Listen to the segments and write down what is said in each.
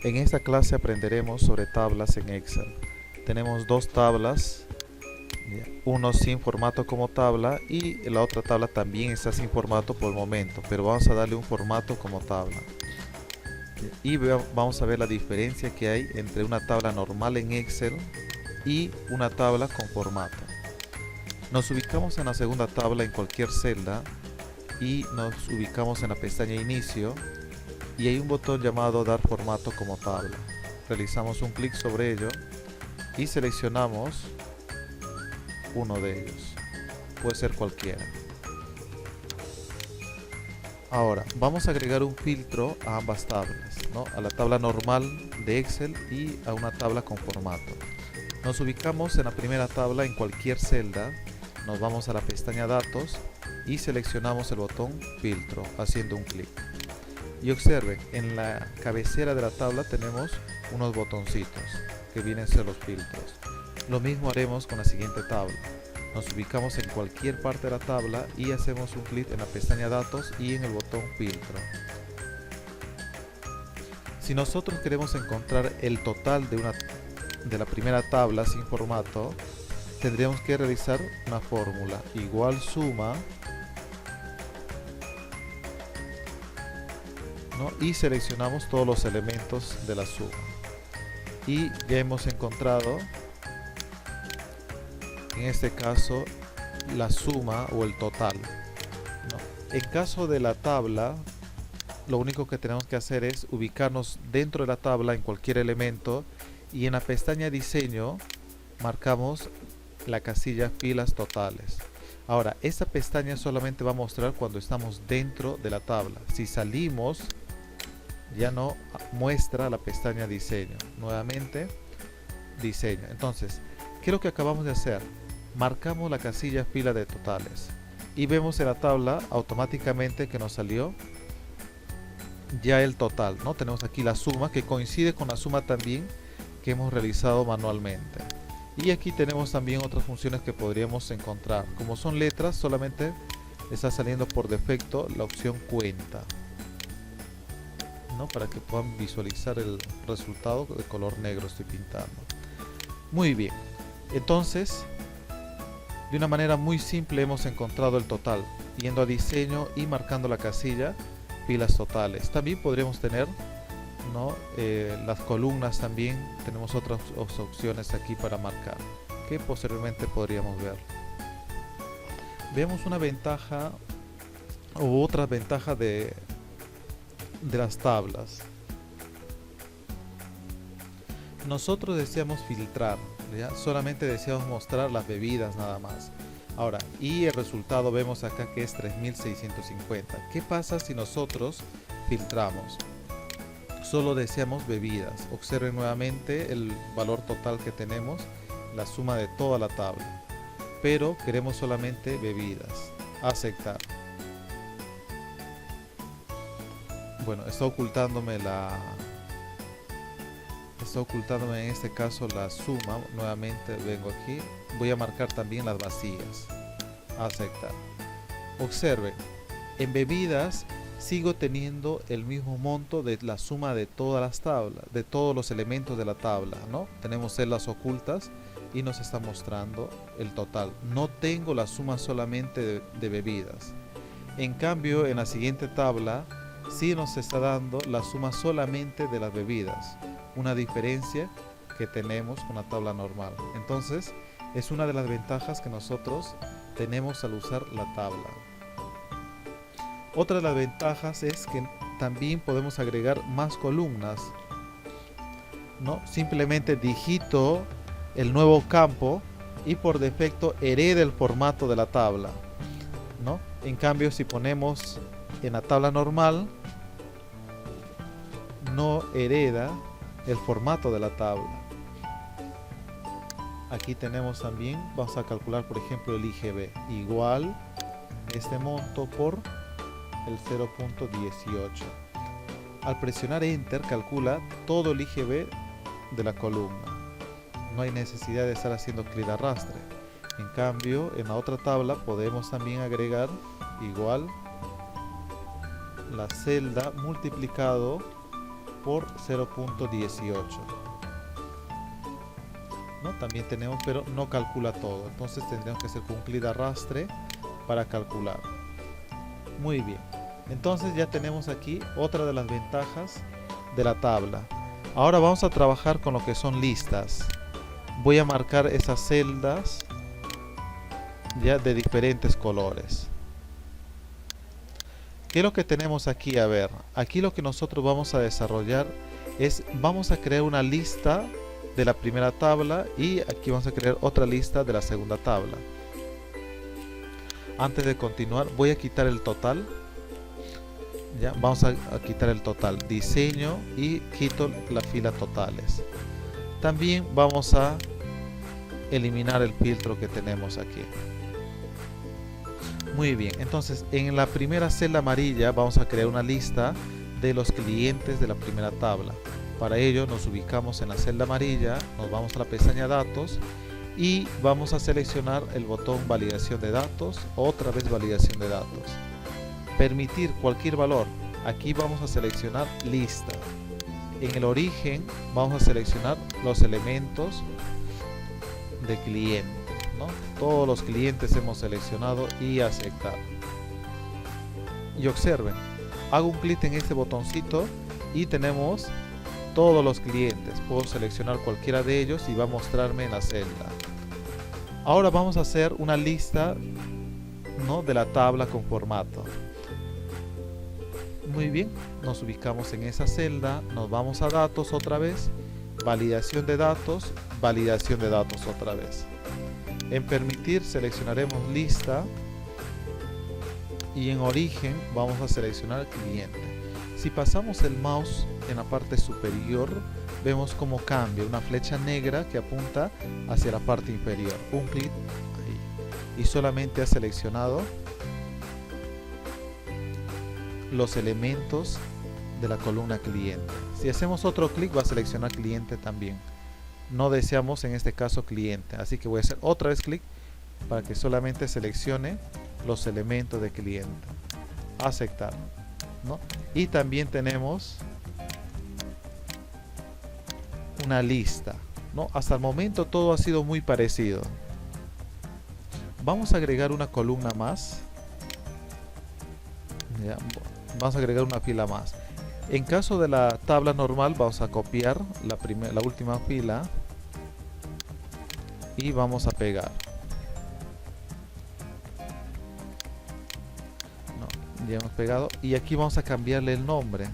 En esta clase aprenderemos sobre tablas en Excel. Tenemos dos tablas, uno sin formato como tabla y la otra tabla también está sin formato por el momento, pero vamos a darle un formato como tabla. Y vamos a ver la diferencia que hay entre una tabla normal en Excel y una tabla con formato. Nos ubicamos en la segunda tabla en cualquier celda y nos ubicamos en la pestaña Inicio y hay un botón llamado Dar formato como tabla. Realizamos un clic sobre ello y seleccionamos uno de ellos. Puede ser cualquiera. Ahora, vamos a agregar un filtro a ambas tablas, ¿no? A la tabla normal de Excel y a una tabla con formato. Nos ubicamos en la primera tabla en cualquier celda, nos vamos a la pestaña Datos y seleccionamos el botón Filtro haciendo un clic. Y observen, en la cabecera de la tabla tenemos unos botoncitos que vienen a ser los filtros. Lo mismo haremos con la siguiente tabla. Nos ubicamos en cualquier parte de la tabla y hacemos un clic en la pestaña Datos y en el botón Filtro. Si nosotros queremos encontrar el total de la primera tabla sin formato, tendríamos que realizar una fórmula igual suma, ¿no? Y seleccionamos todos los elementos de la suma y ya hemos encontrado en este caso la suma o el total, ¿no? En caso de la tabla, lo único que tenemos que hacer es ubicarnos dentro de la tabla en cualquier elemento y en la pestaña Diseño marcamos la casilla Filas Totales. Ahora, esta pestaña solamente va a mostrar cuando estamos dentro de la tabla. Si salimos, ya no muestra la pestaña Diseño. Nuevamente, Diseño. Entonces, ¿qué es lo que acabamos de hacer? Marcamos la casilla Fila de Totales y vemos en la tabla automáticamente que nos salió ya el total, ¿no? Tenemos aquí la suma que coincide con la suma también que hemos realizado manualmente. Y aquí tenemos también otras funciones que podríamos encontrar. Como son letras, solamente está saliendo por defecto la opción cuenta, ¿no? Para que puedan visualizar el resultado de color negro estoy pintando. Muy bien, entonces de una manera muy simple hemos encontrado el total, yendo a diseño y marcando la casilla filas totales. También podríamos tener, ¿no? Las columnas también, tenemos otras opciones aquí para marcar, que posteriormente podríamos ver. Veamos una ventaja u otra ventaja de las tablas. Nosotros deseamos filtrar, ¿ya? Solamente deseamos mostrar las bebidas nada más. Ahora, y el resultado vemos acá que es 3650. ¿Qué pasa si nosotros filtramos? Solo deseamos bebidas. Observen nuevamente el valor total que tenemos, la suma de toda la tabla. Pero queremos solamente bebidas. Aceptar. Bueno, está ocultándome en este caso la suma. Nuevamente vengo aquí, voy a marcar también las vacías, aceptar. Observen, en bebidas sigo teniendo el mismo monto de la suma de todas las tablas, de todos los elementos de la tabla, ¿no? Tenemos celdas ocultas y nos está mostrando el total. No tengo la suma solamente de bebidas. En cambio, en la siguiente tabla sí nos está dando la suma solamente de las bebidas, una diferencia que tenemos con la tabla normal. Entonces es una de las ventajas que nosotros tenemos al usar la tabla. Otra de las ventajas es que también podemos agregar más columnas, ¿no? Simplemente digito el nuevo campo y por defecto hereda el formato de la tabla, ¿no? En cambio, si ponemos en la tabla normal, no hereda el formato de la tabla. Aquí tenemos también, vamos a calcular por ejemplo el IGB, igual este monto por el 0.18. Al presionar Enter calcula todo el IGB de la columna. No hay necesidad de estar haciendo clic de arrastre. En cambio, en la otra tabla podemos también agregar igual la celda multiplicado por 0.18, ¿no? También tenemos, pero no calcula todo, entonces tendríamos que hacer con un clic de arrastre para calcular. Muy bien, entonces ya tenemos aquí otra de las ventajas de la tabla. Ahora vamos a trabajar con lo que son listas. Voy a marcar esas celdas ya de diferentes colores. ¿Qué es lo que tenemos aquí? A ver, aquí lo que nosotros vamos a desarrollar es, vamos a crear una lista de la primera tabla y aquí vamos a crear otra lista de la segunda tabla. Antes de continuar voy a quitar el total. Ya, vamos a quitar el total, diseño, y quito la fila totales. También vamos a eliminar el filtro que tenemos aquí. Muy bien, entonces en la primera celda amarilla vamos a crear una lista de los clientes de la primera tabla. Para ello nos ubicamos en la celda amarilla, nos vamos a la pestaña datos y vamos a seleccionar el botón validación de datos, otra vez validación de datos. Permitir cualquier valor, aquí vamos a seleccionar lista. En el origen vamos a seleccionar los elementos de cliente, ¿no? Todos los clientes hemos seleccionado y aceptar. Y observen, hago un clic en este botoncito y tenemos todos los clientes. Puedo seleccionar cualquiera de ellos y va a mostrarme en la celda. Ahora vamos a hacer una lista, ¿no?, de la tabla con formato. Muy bien, nos ubicamos en esa celda, nos vamos a datos otra vez, validación de datos otra vez. En permitir seleccionaremos lista y en origen vamos a seleccionar cliente. Si pasamos el mouse en la parte superior, vemos cómo cambia, una flecha negra que apunta hacia la parte inferior. Un clic ahí y solamente ha seleccionado los elementos de la columna cliente. Si hacemos otro clic va a seleccionar cliente también. No deseamos en este caso cliente, así que voy a hacer otra vez clic para que solamente seleccione los elementos de cliente. Aceptar, ¿no? Y también tenemos una lista, ¿no? Hasta el momento todo ha sido muy parecido. Vamos a agregar una columna más. Ya, vamos a agregar una fila más. En caso de la tabla normal vamos a copiar la última fila y vamos a pegar. No, ya hemos pegado y aquí vamos a cambiarle el nombre.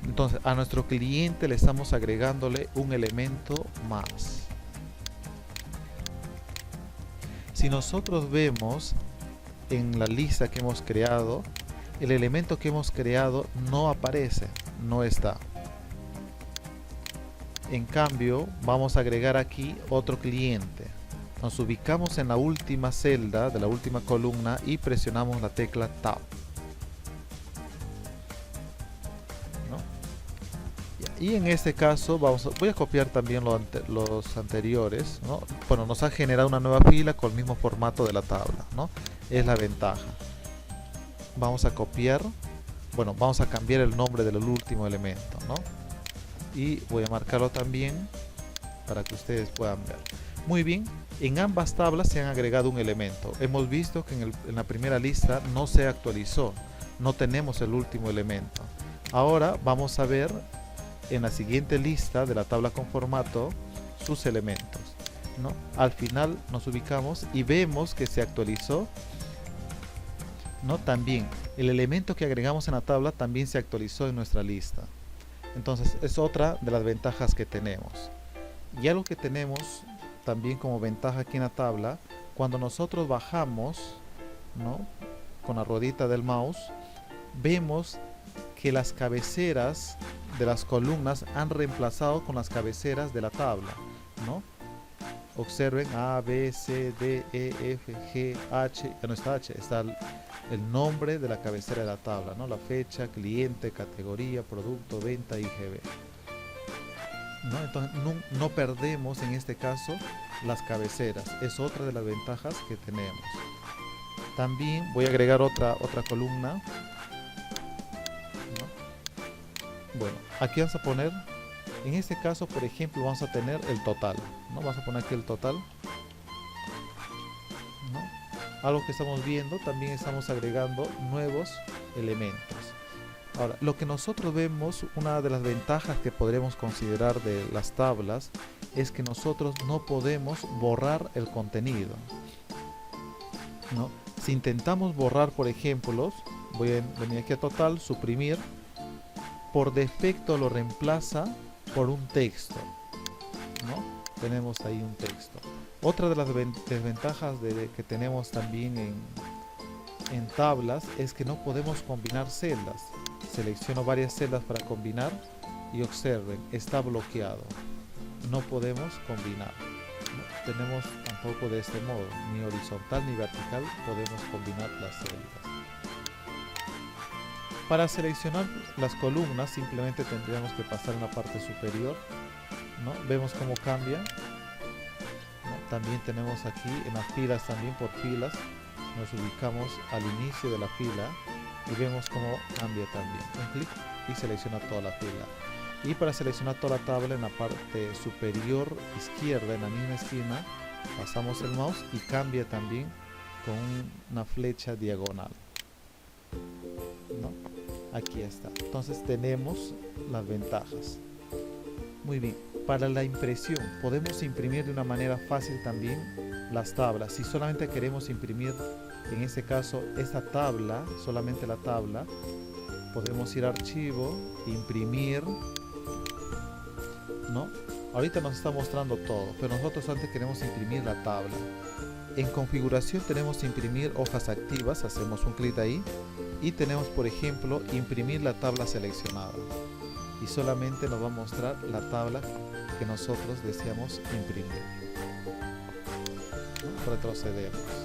Entonces a nuestro cliente le estamos agregándole un elemento más. Si nosotros vemos en la lista que hemos creado, el elemento que hemos creado no aparece, no está. En cambio, vamos a agregar aquí otro cliente. Nos ubicamos en la última celda de la última columna y presionamos la tecla Tab, ¿no? Y en este caso voy a copiar también los anteriores, ¿no? Bueno, nos ha generado una nueva fila con el mismo formato de la tabla, ¿no? Es la ventaja. Vamos a copiar, bueno, vamos a cambiar el nombre del último elemento, ¿no? Y voy a marcarlo también para que ustedes puedan ver. Muy bien, en ambas tablas se han agregado un elemento. Hemos visto que en la primera lista no se actualizó, no tenemos el último elemento. Ahora vamos a ver en la siguiente lista de la tabla con formato sus elementos, ¿no? Al final nos ubicamos y vemos que se actualizó, ¿no? También el elemento que agregamos en la tabla también se actualizó en nuestra lista. Entonces es otra de las ventajas que tenemos. Y algo que tenemos también como ventaja aquí en la tabla, cuando nosotros bajamos, ¿no?, con la ruedita del mouse, vemos que las cabeceras de las columnas han reemplazado con las cabeceras de la tabla, ¿no? Observen A, B, C, D, E, F, G, H, ya no está H, está el nombre de la cabecera de la tabla, ¿no? La fecha, cliente, categoría, producto, venta, IGB, ¿no? Entonces no perdemos en este caso las cabeceras, es otra de las ventajas que tenemos. También voy a agregar otra columna, Bueno, aquí vamos a poner, en este caso, por ejemplo, vamos a tener el total, ¿no? Vamos a poner aquí el total, ¿no? Algo que estamos viendo, también estamos agregando nuevos elementos. Ahora, lo que nosotros vemos, una de las ventajas que podremos considerar de las tablas, es que nosotros no podemos borrar el contenido, ¿no? Si intentamos borrar, por ejemplo, voy a venir aquí a total, suprimir, por defecto lo reemplaza por un texto, ¿no? Tenemos ahí un texto. Otra de las desventajas que tenemos también en tablas es que no podemos combinar celdas. Selecciono varias celdas para combinar y observen, está bloqueado. No podemos combinar. No tenemos tampoco de este modo, ni horizontal ni vertical podemos combinar las celdas. Para seleccionar las columnas simplemente tendríamos que pasar en la parte superior, ¿no? Vemos cómo cambia, ¿no? También tenemos aquí en las filas, también por filas, nos ubicamos al inicio de la fila y vemos cómo cambia también. Un clic y selecciona toda la fila. Y para seleccionar toda la tabla en la parte superior izquierda, en la misma esquina, pasamos el mouse y cambia también con una flecha diagonal, ¿no? Aquí está. Entonces tenemos las ventajas. Muy bien. Para la impresión, podemos imprimir de una manera fácil también las tablas. Si solamente queremos imprimir, en este caso, esta tabla, solamente la tabla, podemos ir a archivo, imprimir, ¿no? Ahorita nos está mostrando todo, pero nosotros antes queremos imprimir la tabla. En configuración tenemos imprimir hojas activas, hacemos un clic ahí y tenemos, por ejemplo, imprimir la tabla seleccionada y solamente nos va a mostrar la tabla que nosotros deseamos imprimir. Retrocedemos.